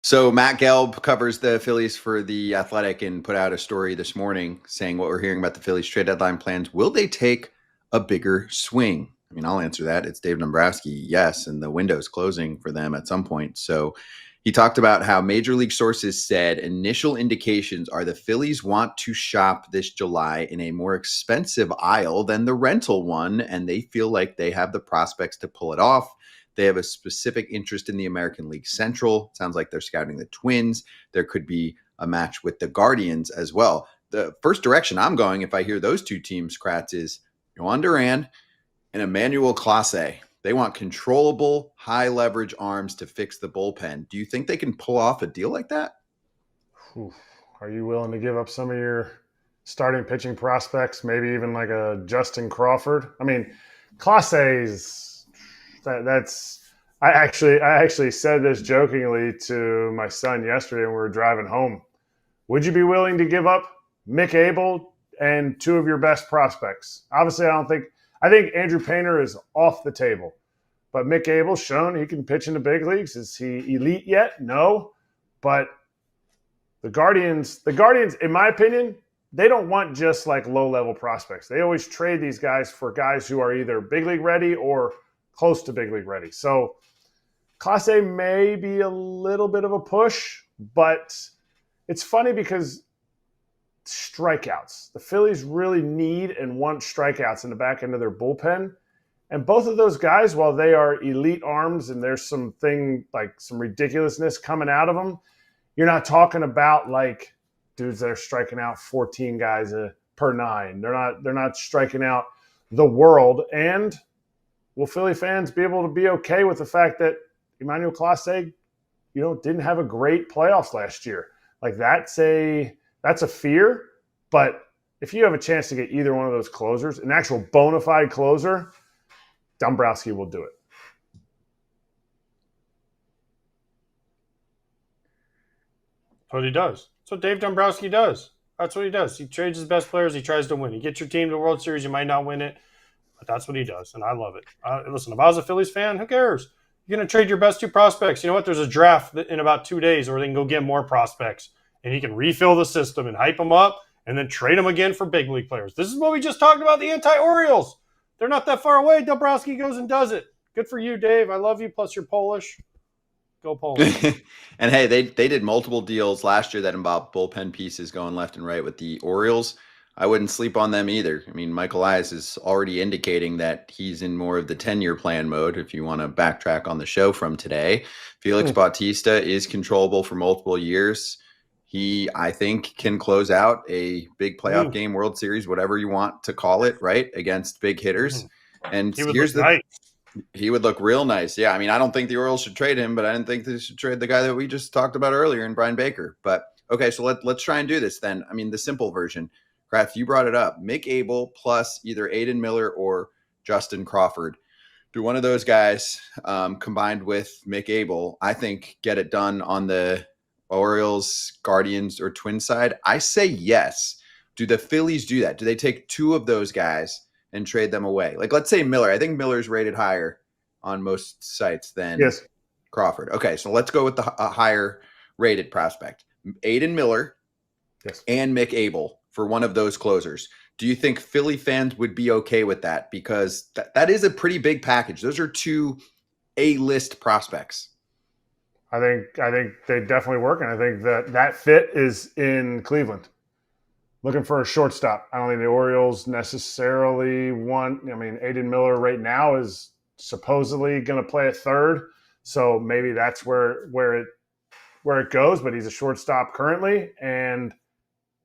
So Matt Gelb covers the Phillies for The Athletic and put out a story this morning saying what we're hearing about the Phillies trade deadline plans. Will they take a bigger swing? I mean, I'll answer that. It's Dave Dombrowski, yes, and the window's closing for them at some point. So he talked about how major league sources said initial indications are the Phillies want to shop this July in a more expensive aisle than the rental one, and they feel like they have the prospects to pull it off. They have a specific interest in the American League Central. Sounds like they're scouting the Twins. There could be a match with the Guardians as well. The first direction I'm going, if I hear those two teams, Kratz, is Jhoan Duran and Emmanuel Clase. They want controllable, high leverage arms to fix the bullpen. Do you think they can pull off a deal like that? Oof. Are you willing to give up some of your starting pitching prospects, maybe even like a Justin Crawford? I mean, Clase's that's I actually said this jokingly to my son yesterday when we were driving home. Would you be willing to give up Mick Abel and two of your best prospects? Obviously, I think Andrew Painter is off the table. But Mick Abel's shown he can pitch in the big leagues. Is he elite yet? No. But the Guardians, in my opinion, they don't want just like low-level prospects. They always trade these guys for guys who are either big league ready or close to big league ready. So Class A may be a little bit of a push, but it's funny because strikeouts. The Phillies really need and want strikeouts in the back end of their bullpen. And both of those guys, while they are elite arms and there's something like some ridiculousness coming out of them, you're not talking about like dudes that are striking out 14 guys per nine. They're not striking out the world. And will Philly fans be able to be okay with the fact that Emmanuel Clase, didn't have a great playoffs last year? Like that's a fear. But if you have a chance to get either one of those closers, an actual bona fide closer, Dombrowski will do it. That's what he does. That's what Dave Dombrowski does. That's what he does. He trades his best players. He tries to win. He gets your team to the World Series. You might not win it, but that's what he does, and I love it. Listen, if I was a Phillies fan, who cares? You're going to trade your best two prospects. You know what? There's a draft in about 2 days where they can go get more prospects, and he can refill the system and hype them up and then trade them again for big league players. This is what we just talked about, the anti-Orioles. They're not that far away. Dombrowski goes and does it. Good for you, Dave. I love you, plus you're Polish. Go Poland. And hey, they did multiple deals last year that involved bullpen pieces going left and right with the Orioles. I wouldn't sleep on them either. I mean, Michael Elias is already indicating that he's in more of the 10-year plan mode, if you want to backtrack on the show from today. Felix Bautista is controllable for multiple years. He, I think, can close out a big playoff game, World Series, whatever you want to call it, right, against big hitters. And here's the nice. He would look real nice. Yeah, I mean, I don't think the Orioles should trade him, but I didn't think they should trade the guy that we just talked about earlier in Brian Baker. But okay, so let's try and do this then. I mean, the simple version. Kraft, you brought it up. Mick Abel plus either Aiden Miller or Justin Crawford. Do one of those guys combined with Mick Abel, I think, get it done on the Orioles, Guardians, or Twins side? I say yes. Do the Phillies do that? Do they take two of those guys and trade them away? Like, let's say Miller. I think Miller's rated higher on most sites than Crawford. Okay, so let's go with the higher rated prospect. Aiden Miller and Mick Abel for one of those closers. Do you think Philly fans would be okay with that? Because that is a pretty big package. Those are two A-list prospects. I think they definitely work, and I think that fit is in Cleveland. Looking for a shortstop. I don't think the Orioles necessarily want. I mean, Aiden Miller right now is supposedly going to play a third, so maybe that's where it goes. But he's a shortstop currently, and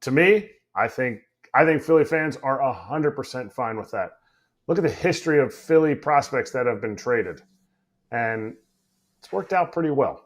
to me, I think Philly fans are 100% fine with that. Look at the history of Philly prospects that have been traded, and it's worked out pretty well.